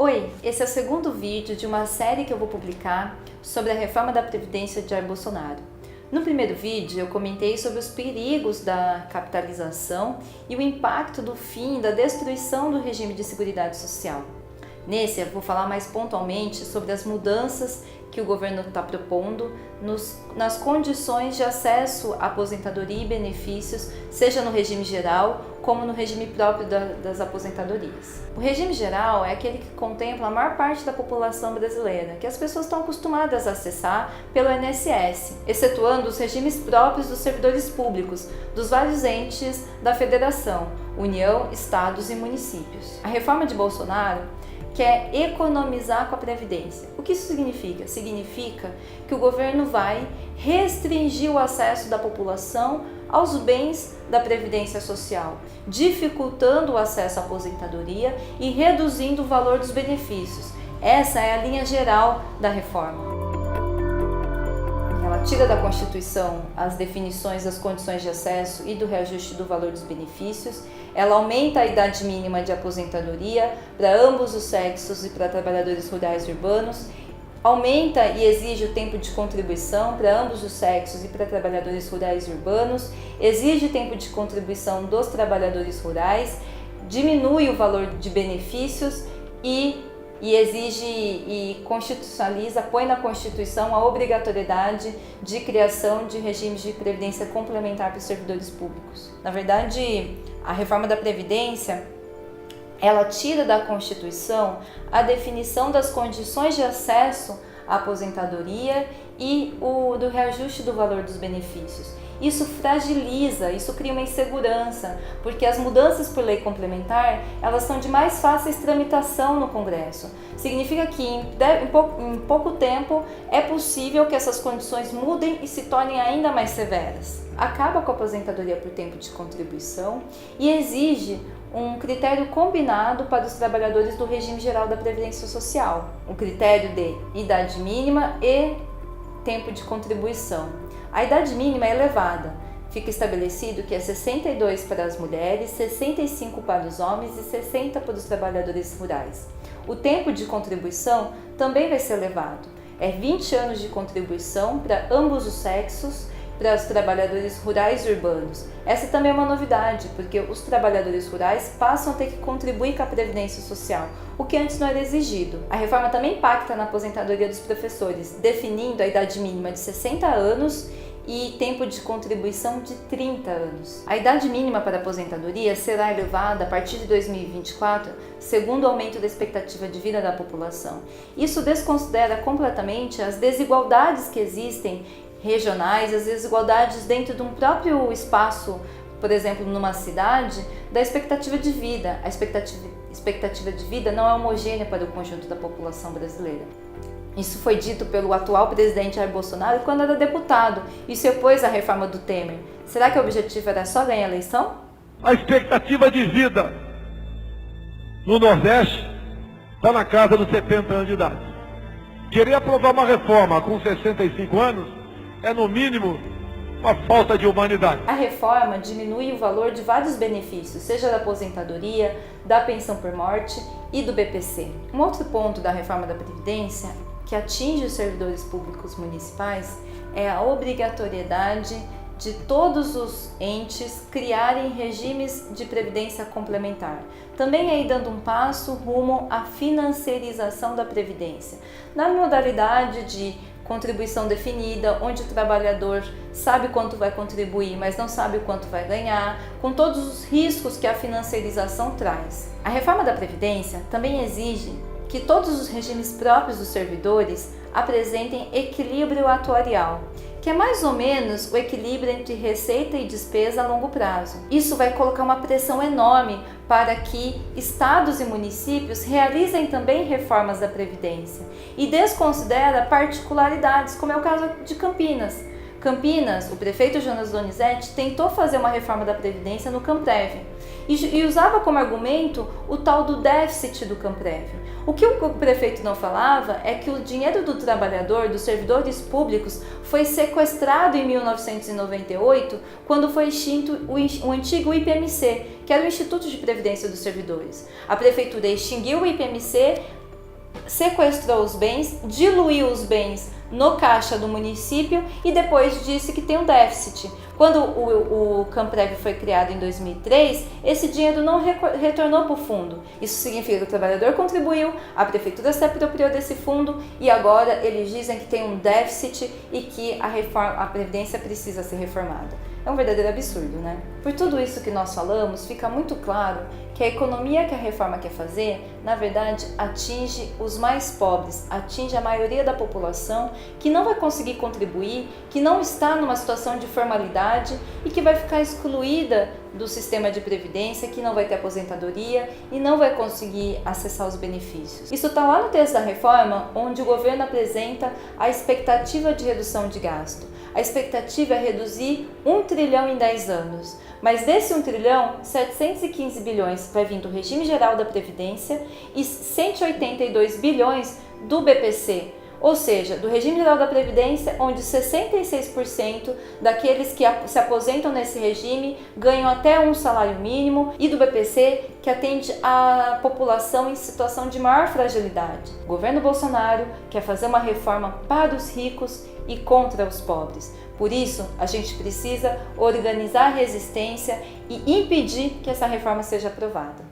Oi, esse é o segundo vídeo de uma série que eu vou publicar sobre a reforma da Previdência de Jair Bolsonaro. No primeiro vídeo eu comentei sobre os perigos da capitalização e o impacto do fim da destruição do regime de seguridade social. Nesse eu vou falar mais pontualmente sobre as mudanças que o governo está propondo nas condições de acesso à aposentadoria e benefícios, seja no regime geral como no regime próprio das aposentadorias. O regime geral é aquele que contempla a maior parte da população brasileira, que as pessoas estão acostumadas a acessar pelo INSS, excetuando os regimes próprios dos servidores públicos, dos vários entes da federação, União, Estados e municípios. A reforma de Bolsonaro quer economizar com a Previdência. O que isso significa? Significa que o governo vai restringir o acesso da população aos bens da Previdência Social, dificultando o acesso à aposentadoria e reduzindo o valor dos benefícios. Essa é a linha geral da reforma. Ela tira da Constituição as definições das condições de acesso e do reajuste do valor dos benefícios. Ela aumenta a idade mínima de aposentadoria para ambos os sexos e para trabalhadores rurais e urbanos. Aumenta e exige o tempo de contribuição para ambos os sexos e para trabalhadores rurais e urbanos. Exige o tempo de contribuição dos trabalhadores rurais. Diminui o valor de benefícios e exige e constitucionaliza, põe na Constituição a obrigatoriedade de criação de regimes de previdência complementar para os servidores públicos. Na verdade, a reforma da Previdência, ela tira da Constituição a definição das condições de acesso à aposentadoria e do reajuste do valor dos benefícios. Isso fragiliza, isso cria uma insegurança, porque as mudanças por lei complementar, elas são de mais fácil tramitação no Congresso. Significa que em pouco tempo é possível que essas condições mudem e se tornem ainda mais severas. Acaba com a aposentadoria por tempo de contribuição e exige um critério combinado para os trabalhadores do regime geral da Previdência Social, um critério de idade mínima e tempo de contribuição. A idade mínima é elevada, fica estabelecido que é 62 para as mulheres, 65 para os homens e 60 para os trabalhadores rurais. O tempo de contribuição também vai ser elevado, é 20 anos de contribuição para ambos os sexos, para os trabalhadores rurais e urbanos. Essa também é uma novidade, porque os trabalhadores rurais passam a ter que contribuir com a Previdência Social, o que antes não era exigido. A reforma também impacta na aposentadoria dos professores, definindo a idade mínima de 60 anos e tempo de contribuição de 30 anos. A idade mínima para a aposentadoria será elevada a partir de 2024, segundo o aumento da expectativa de vida da população. Isso desconsidera completamente as desigualdades que existem regionais, as desigualdades dentro de um próprio espaço, por exemplo, numa cidade, da expectativa de vida. A expectativa de vida não é homogênea para o conjunto da população brasileira. Isso foi dito pelo atual presidente Jair Bolsonaro quando era deputado e se opôs à reforma do Temer. Será que o objetivo era só ganhar a eleição? A expectativa de vida no Nordeste está na casa dos 70 anos de idade. Querer aprovar uma reforma com 65 anos é, no mínimo, uma falta de humanidade. A reforma diminui o valor de vários benefícios, seja da aposentadoria, da pensão por morte e do BPC. Um outro ponto da reforma da Previdência que atinge os servidores públicos municipais é a obrigatoriedade de todos os entes criarem regimes de previdência complementar. Também aí dando um passo rumo à financiarização da Previdência, na modalidade de contribuição definida, onde o trabalhador sabe quanto vai contribuir, mas não sabe o quanto vai ganhar, com todos os riscos que a financiarização traz. A reforma da Previdência também exige que todos os regimes próprios dos servidores apresentem equilíbrio atuarial, que é mais ou menos o equilíbrio entre receita e despesa a longo prazo. Isso vai colocar uma pressão enorme para que estados e municípios realizem também reformas da Previdência e desconsidera particularidades, como é o caso de Campinas. Campinas, o prefeito Jonas Donizete tentou fazer uma reforma da Previdência no Camprev e usava como argumento o tal do déficit do Camprev. O que o prefeito não falava é que o dinheiro do trabalhador, dos servidores públicos, foi sequestrado em 1998, quando foi extinto o antigo IPMC, que era o Instituto de Previdência dos Servidores. A prefeitura extinguiu o IPMC, sequestrou os bens, diluiu os bens no caixa do município e depois disse que tem um déficit. Quando o Camprev foi criado em 2003, esse dinheiro não retornou para o fundo. Isso significa que o trabalhador contribuiu, a prefeitura se apropriou desse fundo e agora eles dizem que tem um déficit e que a Previdência precisa ser reformada. É um verdadeiro absurdo, né? Por tudo isso que nós falamos, fica muito claro que a economia que a reforma quer fazer, na verdade, atinge os mais pobres, atinge a maioria da população que não vai conseguir contribuir, que não está numa situação de formalidade e que vai ficar excluída do sistema de previdência, que não vai ter aposentadoria e não vai conseguir acessar os benefícios. Isso está lá no texto da reforma, onde o governo apresenta a expectativa de redução de gasto. A expectativa é reduzir 1 trilhão em 10 anos. Mas desse 1 trilhão, 715 bilhões vai vir do regime geral da Previdência e 182 bilhões do BPC. Ou seja, do regime geral da Previdência, onde 66% daqueles que se aposentam nesse regime ganham até um salário mínimo, e do BPC, que atende a população em situação de maior fragilidade. O governo Bolsonaro quer fazer uma reforma para os ricos e contra os pobres. Por isso, a gente precisa organizar a resistência e impedir que essa reforma seja aprovada.